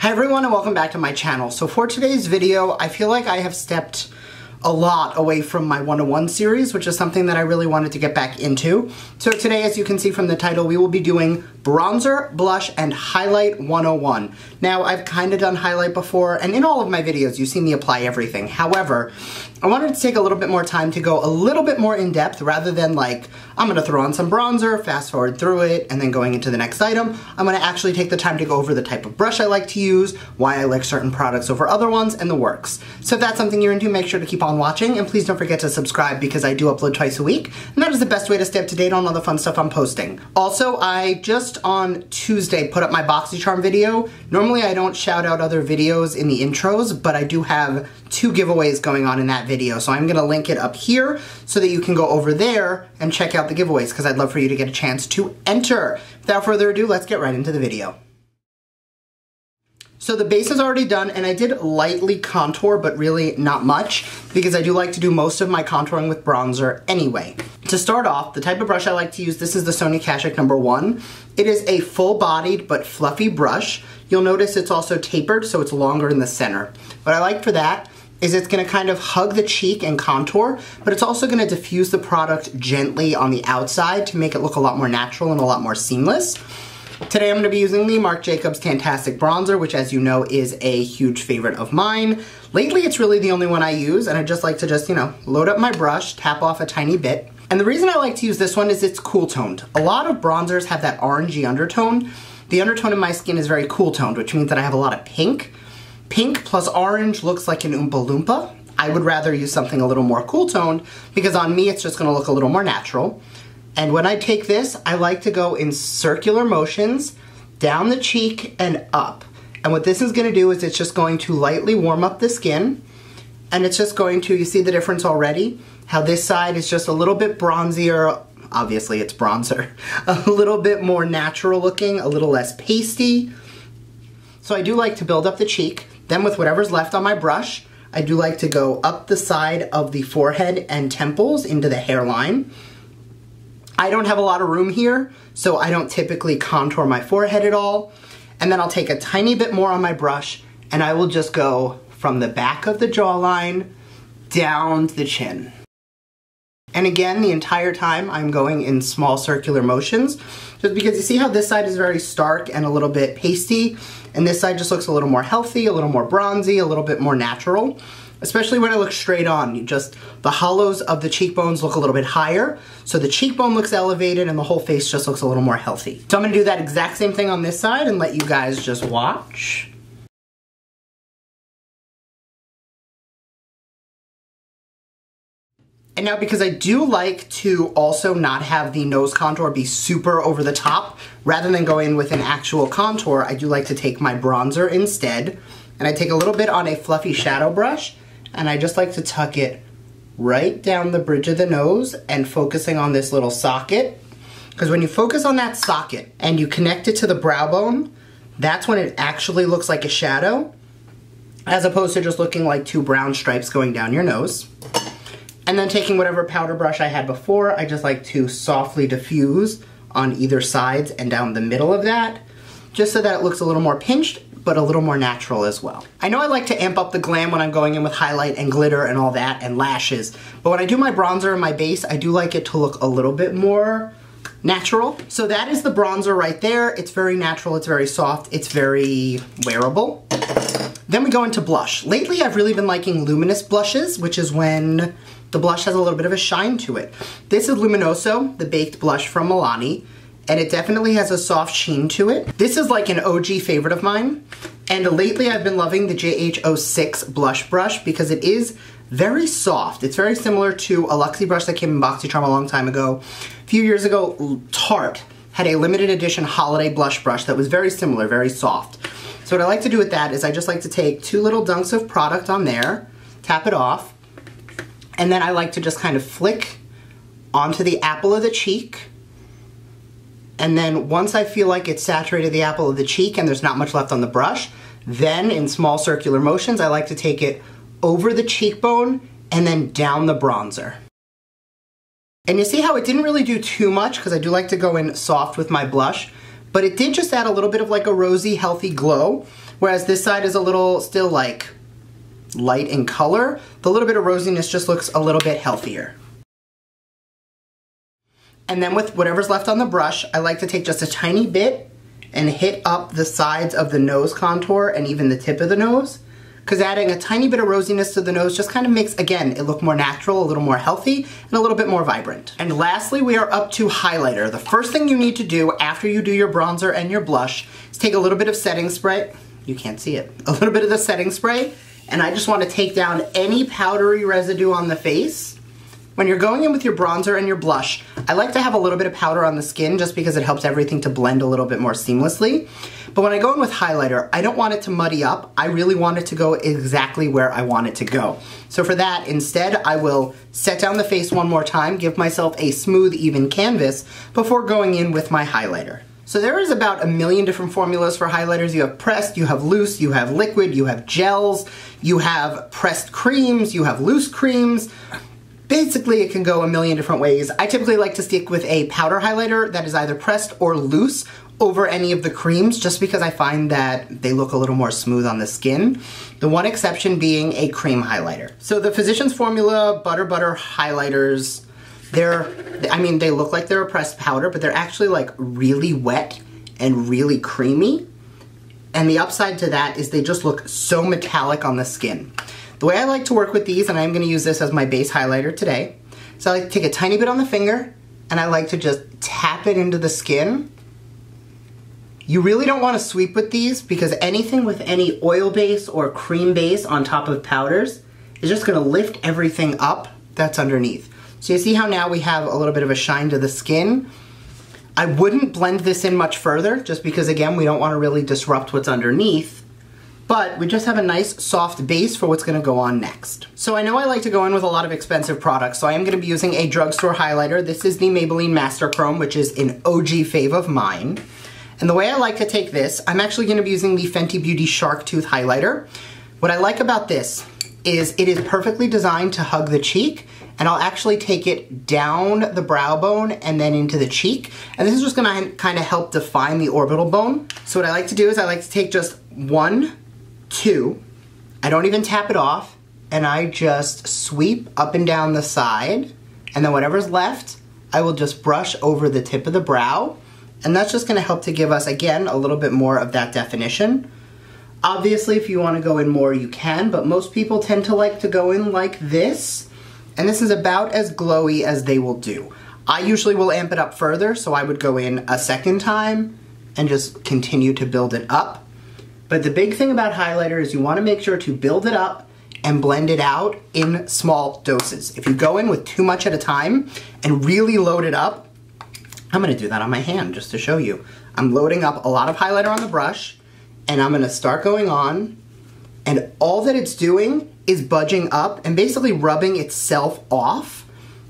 Hi everyone and welcome back to my channel. So for today's video, I feel like I have stepped a lot away from my 101 series, which is something that I really wanted to get back into. So today, as you can see from the title, we will be doing bronzer, blush, and highlight 101. Now, I've kind of done highlight before, and in all of my videos, you've seen me apply everything. However, I wanted to take a little bit more time to go a little bit more in depth rather than like, I'm gonna throw on some bronzer, fast forward through it, and then going into the next item. I'm gonna actually take the time to go over the type of brush I like to use, why I like certain products over other ones, and the works. So if that's something you're into, make sure to keep on watching, and please don't forget to subscribe because I do upload twice a week, and that is the best way to stay up to date on all the fun stuff I'm posting. Also, I just on Tuesday put up my BoxyCharm video. Normally I don't shout out other videos in the intros, but I do have 2 giveaways going on in that video, so I'm gonna link it up here so that you can go over there and check out the giveaways because I'd love for you to get a chance to enter. Without further ado, let's get right into the video. So the base is already done, and I did lightly contour, but really not much, because I do like to do most of my contouring with bronzer anyway. To start off, the type of brush I like to use, this is the Sony Kashuk #1. It is a full-bodied but fluffy brush. You'll notice it's also tapered, so it's longer in the center. What I like for that is it's gonna kind of hug the cheek and contour, but it's also gonna diffuse the product gently on the outside to make it look a lot more natural and a lot more seamless. Today I'm going to be using the Marc Jacobs Tantastic Bronzer, which as you know is a huge favorite of mine. Lately it's really the only one I use, and I just like to load up my brush, tap off a tiny bit. And the reason I like to use this one is it's cool toned. A lot of bronzers have that orangey undertone. The undertone in my skin is very cool toned, which means that I have a lot of pink. Pink plus orange looks like an Oompa Loompa. I would rather use something a little more cool toned because on me it's just going to look a little more natural. And when I take this, I like to go in circular motions down the cheek and up. And what this is going to do is it's just going to lightly warm up the skin. And it's just going to, you see the difference already? How this side is just a little bit bronzier. Obviously it's bronzer. A little bit more natural looking, a little less pasty. So I do like to build up the cheek. Then with whatever's left on my brush, I do like to go up the side of the forehead and temples into the hairline. I don't have a lot of room here, so I don't typically contour my forehead at all. And then I'll take a tiny bit more on my brush, and I will just go from the back of the jawline down the chin. And again, the entire time I'm going in small circular motions, just because you see how this side is very stark and a little bit pasty, and this side just looks a little more healthy, a little more bronzy, a little bit more natural. Especially when I look straight on, the hollows of the cheekbones look a little bit higher, so the cheekbone looks elevated and the whole face just looks a little more healthy. So I'm gonna do that exact same thing on this side and let you guys just watch. And now because I do like to also not have the nose contour be super over the top, rather than go in with an actual contour, I do like to take my bronzer instead. And I take a little bit on a fluffy shadow brush, and I just like to tuck it right down the bridge of the nose and focusing on this little socket. Because when you focus on that socket and you connect it to the brow bone, that's when it actually looks like a shadow, as opposed to just looking like 2 brown stripes going down your nose. And then taking whatever powder brush I had before, I just like to softly diffuse on either sides and down the middle of that, just so that it looks a little more pinched, but a little more natural as well. I know I like to amp up the glam when I'm going in with highlight and glitter and all that and lashes, but when I do my bronzer and my base, I do like it to look a little bit more natural. So that is the bronzer right there. It's very natural, it's very soft, it's very wearable. Then we go into blush. Lately I've really been liking luminous blushes, which is when the blush has a little bit of a shine to it. This is Luminoso, the baked blush from Milani. And it definitely has a soft sheen to it. This is like an OG favorite of mine. And lately I've been loving the JH06 blush brush because it is very soft. It's very similar to a Luxie brush that came in BoxyCharm a long time ago. A few years ago, Tarte had a limited edition holiday blush brush that was very similar, very soft. So what I like to do with that is I just like to take 2 little dunks of product on there, tap it off, and then I like to just kind of flick onto the apple of the cheek. And then once I feel like it's saturated the apple of the cheek and there's not much left on the brush, then in small circular motions, I like to take it over the cheekbone and then down the bronzer. And you see how it didn't really do too much because I do like to go in soft with my blush, but it did just add a little bit of like a rosy, healthy glow. Whereas this side is a little still like light in color. The little bit of rosiness just looks a little bit healthier. And then with whatever's left on the brush, I like to take just a tiny bit and hit up the sides of the nose contour and even the tip of the nose. Because adding a tiny bit of rosiness to the nose just kind of makes, again, it look more natural, a little more healthy, and a little bit more vibrant. And lastly, we are up to highlighter. The first thing you need to do after you do your bronzer and your blush is take a little bit of setting spray. You can't see it. A little bit of the setting spray, and I just want to take down any powdery residue on the face. When you're going in with your bronzer and your blush, I like to have a little bit of powder on the skin just because it helps everything to blend a little bit more seamlessly. But when I go in with highlighter, I don't want it to muddy up. I really want it to go exactly where I want it to go. So for that, instead, I will set down the face one more time, give myself a smooth, even canvas before going in with my highlighter. So there is about a million different formulas for highlighters. You have pressed, you have loose, you have liquid, you have gels, you have pressed creams, you have loose creams. Basically, it can go a million different ways. I typically like to stick with a powder highlighter that is either pressed or loose over any of the creams, just because I find that they look a little more smooth on the skin. The one exception being a cream highlighter. So the Physicians Formula Butter highlighters, they look like they're a pressed powder, but they're actually like really wet and really creamy. And the upside to that is they just look so metallic on the skin. The way I like to work with these, and I'm going to use this as my base highlighter today, so I like to take a tiny bit on the finger, and I like to just tap it into the skin. You really don't want to sweep with these because anything with any oil base or cream base on top of powders is just going to lift everything up that's underneath. So you see how now we have a little bit of a shine to the skin? I wouldn't blend this in much further just because, again, we don't want to really disrupt what's underneath. But we just have a nice soft base for what's gonna go on next. So I know I like to go in with a lot of expensive products, so I am gonna be using a drugstore highlighter. This is the Maybelline Master Chrome, which is an OG fave of mine. And the way I like to take this, I'm actually gonna be using the Fenty Beauty Shark Tooth highlighter. What I like about this is it is perfectly designed to hug the cheek, and I'll actually take it down the brow bone and then into the cheek. And this is just gonna kind of help define the orbital bone. So what I like to do is I like to take just 1, 2, I don't even tap it off, and I just sweep up and down the side, and then whatever's left, I will just brush over the tip of the brow, and that's just gonna help to give us, again, a little bit more of that definition. Obviously, if you wanna go in more, you can, but most people tend to like to go in like this, and this is about as glowy as they will do. I usually will amp it up further, so I would go in a second time and just continue to build it up. But the big thing about highlighter is you want to make sure to build it up and blend it out in small doses. If you go in with too much at a time and really load it up, I'm going to do that on my hand just to show you. I'm loading up a lot of highlighter on the brush, and I'm going to start going on, and all that it's doing is budging up and basically rubbing itself off.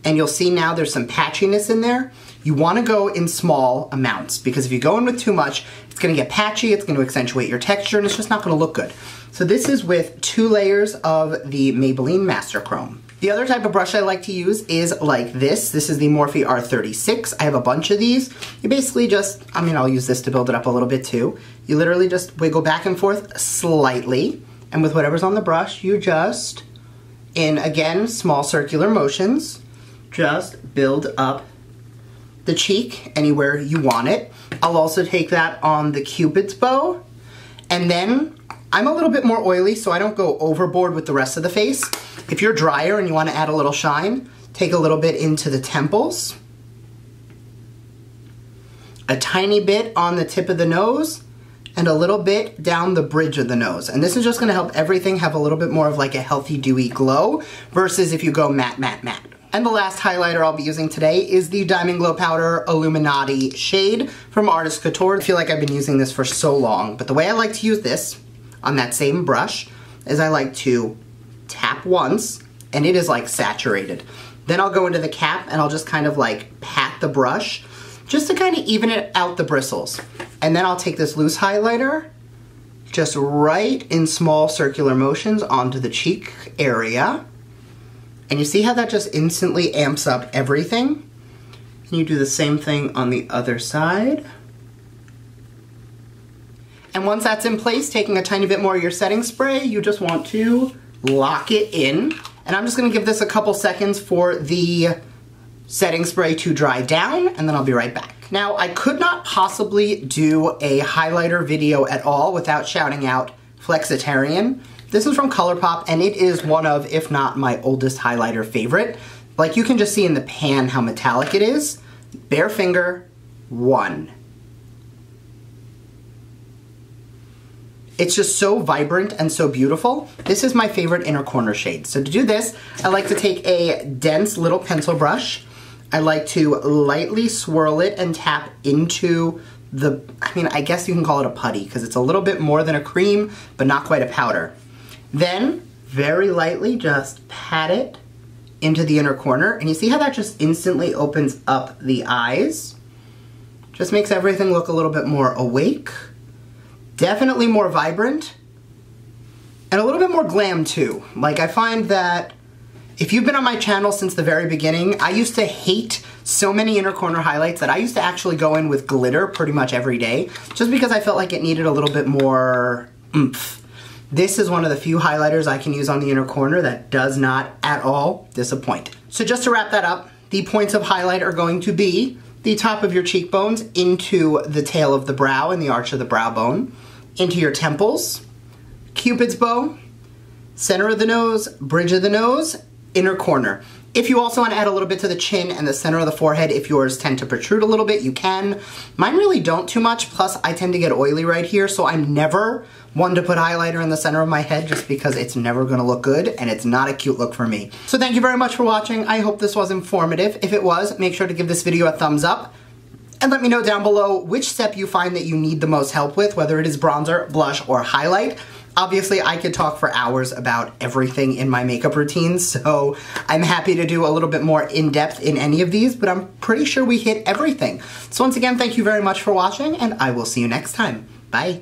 And you'll see now there's some patchiness in there. You want to go in small amounts because if you go in with too much, it's going to get patchy, it's going to accentuate your texture, and it's just not going to look good. So this is with 2 layers of the Maybelline Master Chrome. The other type of brush I like to use is like this. This is the Morphe R36. I have a bunch of these. You basically just, I'll use this to build it up a little bit too. You literally just wiggle back and forth slightly, and with whatever's on the brush, you just, in again, small circular motions, just build up the cheek anywhere you want it. I'll also take that on the Cupid's bow, and then I'm a little bit more oily, so I don't go overboard with the rest of the face. If you're drier and you want to add a little shine, take a little bit into the temples, a tiny bit on the tip of the nose, and a little bit down the bridge of the nose. And this is just going to help everything have a little bit more of like a healthy, dewy glow versus if you go matte, matte, matte. And the last highlighter I'll be using today is the Diamond Glow Powder Illuminati shade from Artist Couture. I feel like I've been using this for so long, but the way I like to use this on that same brush is I like to tap once, and it is like saturated. Then I'll go into the cap and I'll just kind of like pat the brush just to kind of even it out the bristles. And then I'll take this loose highlighter just right in small circular motions onto the cheek area. And you see how that just instantly amps up everything? And you do the same thing on the other side. And once that's in place, taking a tiny bit more of your setting spray, you just want to lock it in. And I'm just gonna give this a couple seconds for the setting spray to dry down, and then I'll be right back. Now, I could not possibly do a highlighter video at all without shouting out Flexitarian. This is from ColourPop, and it is one of, if not my oldest highlighter favorite. Like, you can just see in the pan how metallic it is. Bare finger, 1. It's just so vibrant and so beautiful. This is my favorite inner corner shade. So to do this, I like to take a dense little pencil brush. I like to lightly swirl it and tap into the, I mean, I guess you can call it a putty because it's a little bit more than a cream, but not quite a powder. Then, very lightly, just pat it into the inner corner. And you see how that just instantly opens up the eyes? Just makes everything look a little bit more awake. Definitely more vibrant, and a little bit more glam too. Like, I find that if you've been on my channel since the very beginning, I used to hate so many inner corner highlights that I used to actually go in with glitter pretty much every day, just because I felt like it needed a little bit more oomph. This is one of the few highlighters I can use on the inner corner that does not at all disappoint. So just to wrap that up, the points of highlight are going to be the top of your cheekbones into the tail of the brow and the arch of the brow bone, into your temples, Cupid's bow, center of the nose, bridge of the nose, inner corner. If you also want to add a little bit to the chin and the center of the forehead, if yours tend to protrude a little bit, you can. Mine really don't too much, plus I tend to get oily right here, so I'm never one to put highlighter in the center of my head just because it's never going to look good and it's not a cute look for me. So thank you very much for watching. I hope this was informative. If it was, make sure to give this video a thumbs up. And let me know down below which step you find that you need the most help with, whether it is bronzer, blush, or highlight. Obviously, I could talk for hours about everything in my makeup routine, so I'm happy to do a little bit more in-depth in any of these, but I'm pretty sure we hit everything. So once again, thank you very much for watching, and I will see you next time. Bye.